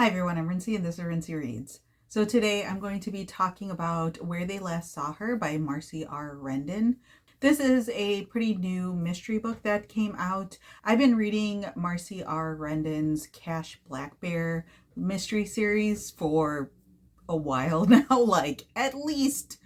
Hi everyone, I'm Rincy and this is Rincy Reads. So today I'm going to be talking about Where They Last Saw Her by Marcie R. Rendon. This is a pretty new mystery book that came out. I've been reading Marcie R. Rendon's Cash Black Bear mystery series for a while now, like at least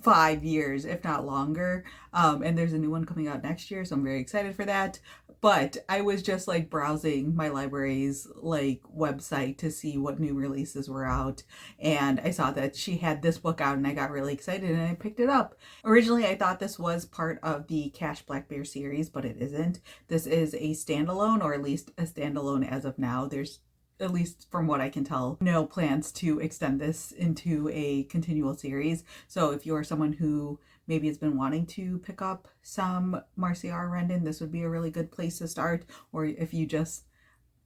5 years, if not longer. And there's a new one coming out next year, so I'm very excited for that. But I was just like browsing my library's like website to see what new releases were out, and I saw that she had this book out and I got really excited and I picked it up. Originally I thought this was part of the Cash Black Bear series, but it isn't. This is a standalone, or at least a standalone as of now. There's, at least from what I can tell, no plans to extend this into a continual series. So if you're someone who maybe has been wanting to pick up some Marcie R. Rendon, this would be a really good place to start. Or if you just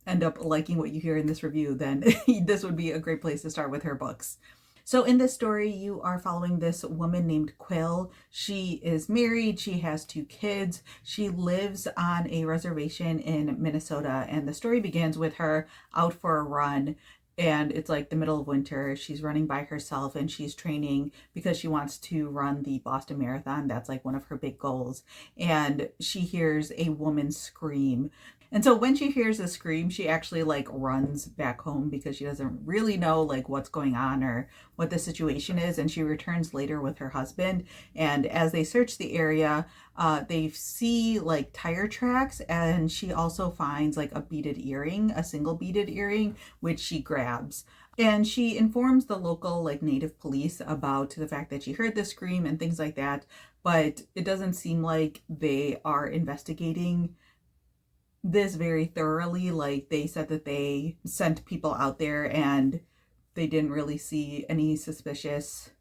end up liking what you hear in this review, then this would be a great place to start with her books. So in this story, you are following this woman named Quill. She is married. She has 2 kids. She lives on a reservation in Minnesota, and the story begins with her out for a run. And it's like the middle of winter. She's running by herself and she's training because she wants to run the Boston Marathon. That's like one of her big goals. And she hears a woman scream. And so when she hears a scream, she actually like runs back home because she doesn't really know like what's going on or what the situation is. And she returns later with her husband. And as they search the area, they see like tire tracks, and she also finds like a beaded earring, a single beaded earring, which she grabs. And she informs the local like native police about the fact that she heard the scream and things like that. But it doesn't seem like they are investigating this very thoroughly. Like they said that they sent people out there and they didn't really see any suspicious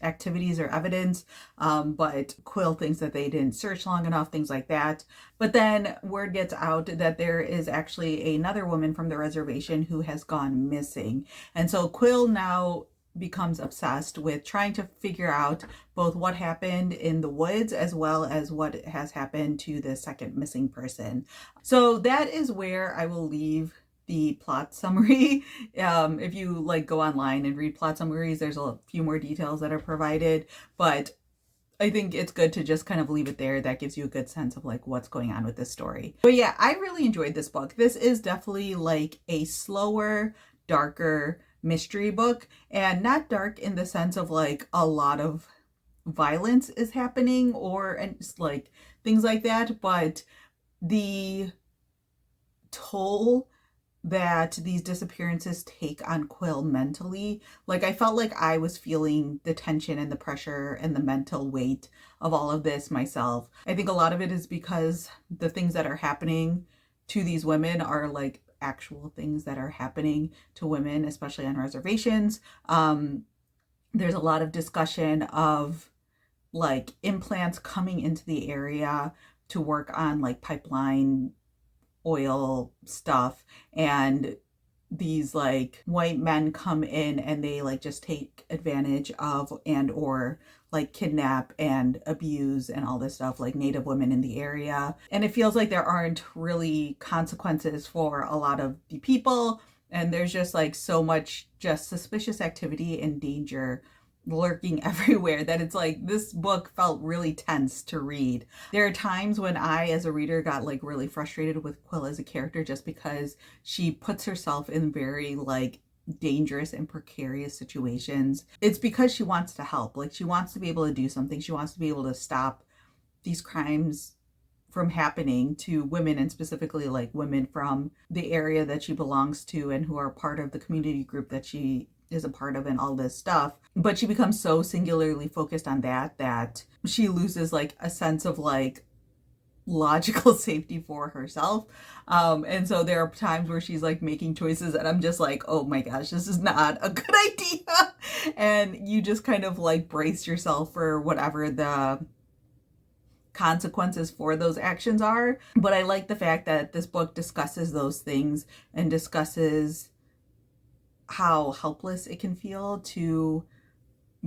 activities or evidence, but Quill thinks that they didn't search long enough, things like that. But then word gets out that there is actually another woman from the reservation who has gone missing, and so Quill now becomes obsessed with trying to figure out both what happened in the woods as well as what has happened to the second missing person. So that is where I will leave the plot summary. If you like go online and read plot summaries, there's a few more details that are provided, but I think it's good to just kind of leave it there. That gives you a good sense of like what's going on with this story. But yeah, I really enjoyed this book. This is definitely like a slower, darker mystery book, and not dark in the sense of like a lot of violence is happening or and like things like that, but the toll that these disappearances take on Quill mentally, like I felt like I was feeling the tension and the pressure and the mental weight of all of this myself. I think a lot of it is because the things that are happening to these women are like actual things that are happening to women, especially on reservations. There's a lot of discussion of like implants coming into the area to work on like pipeline oil stuff, and these like white men come in and they like just take advantage of and or like kidnap and abuse and all this stuff, like native women in the area. And it feels like there aren't really consequences for a lot of the people, and there's just like so much just suspicious activity and danger lurking everywhere that it's like this book felt really tense to read. There are times when I as a reader got like really frustrated with Quill as a character just because she puts herself in very like dangerous and precarious situations. It's because she wants to help. Like she wants to be able to do something. She wants to be able to stop these crimes from happening to women, and specifically like women from the area that she belongs to and who are part of the community group that she is a part of and all this stuff. But she becomes so singularly focused on that she loses like a sense of like logical safety for herself. And so there are times where she's like making choices and I'm just like, oh my gosh, this is not a good idea. And you just kind of like brace yourself for whatever the consequences for those actions are. But I like the fact that this book discusses those things and discusses how helpless it can feel to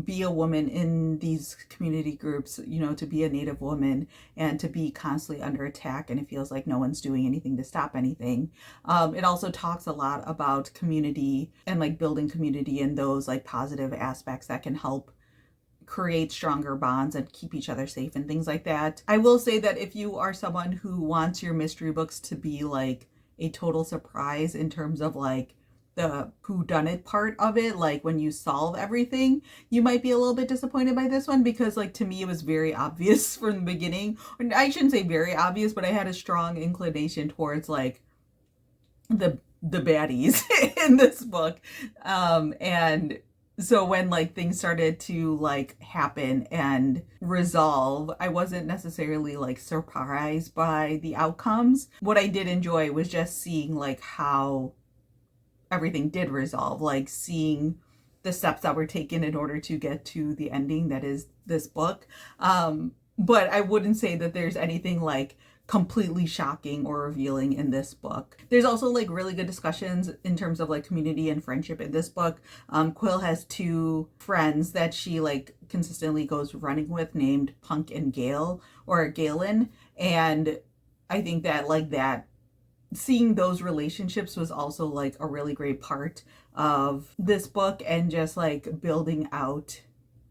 be a woman in these community groups, you know, to be a Native woman and to be constantly under attack, and it feels like no one's doing anything to stop anything. It also talks a lot about community and like building community and those like positive aspects that can help create stronger bonds and keep each other safe and things like that. I will say that if you are someone who wants your mystery books to be like a total surprise in terms of like the whodunit part of it, like when you solve everything, you might be a little bit disappointed by this one, because like to me it was very obvious from the beginning. I shouldn't say very obvious, but I had a strong inclination towards like the baddies in this book. And so when like things started to like happen and resolve, I wasn't necessarily like surprised by the outcomes. What I did enjoy was just seeing like how everything did resolve, like seeing the steps that were taken in order to get to the ending that is this book. But I wouldn't say that there's anything like completely shocking or revealing in this book. There's also like really good discussions in terms of like community and friendship in this book. Quill has two friends that she like consistently goes running with, named Punk and Gale, or Galen. And I think that like that seeing those relationships was also like a really great part of this book, and just like building out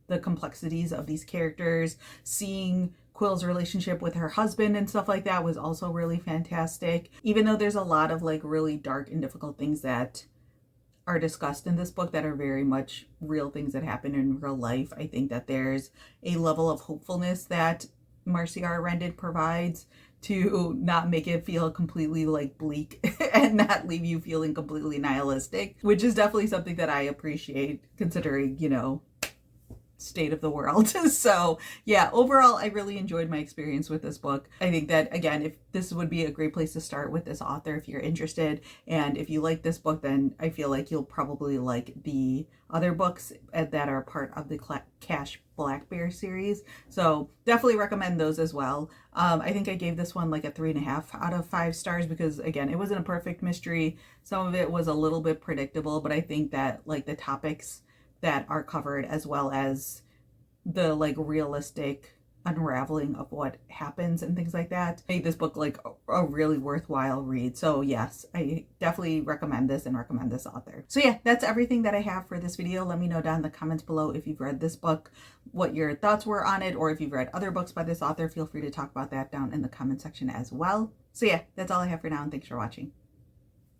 the complexities of these characters. Seeing Quill's relationship with her husband and stuff like that was also really fantastic. Even though there's a lot of like really dark and difficult things that are discussed in this book that are very much real things that happen in real life, I think that there's a level of hopefulness that Marcie R. Rendon provides to not make it feel completely like bleak and not leave you feeling completely nihilistic, which is definitely something that I appreciate considering, you know, state of the world. So yeah, overall I really enjoyed my experience with this book. I think that again, if this would be a great place to start with this author if you're interested, and if you like this book, then I feel like you'll probably like the other books that are part of the Cash Black Bear series. So definitely recommend those as well. I think I gave this one like a 3.5 out of 5 stars, because again, it wasn't a perfect mystery. Some of it was a little bit predictable, but I think that like the topics that are covered, as well as the like realistic unraveling of what happens and things like that, made this book like a really worthwhile read. So yes, I definitely recommend this and recommend this author. So yeah, that's everything that I have for this video. Let me know down in the comments below if you've read this book, what your thoughts were on it, or if you've read other books by this author. Feel free to talk about that down in the comment section as well. So yeah, that's all I have for now, and thanks for watching.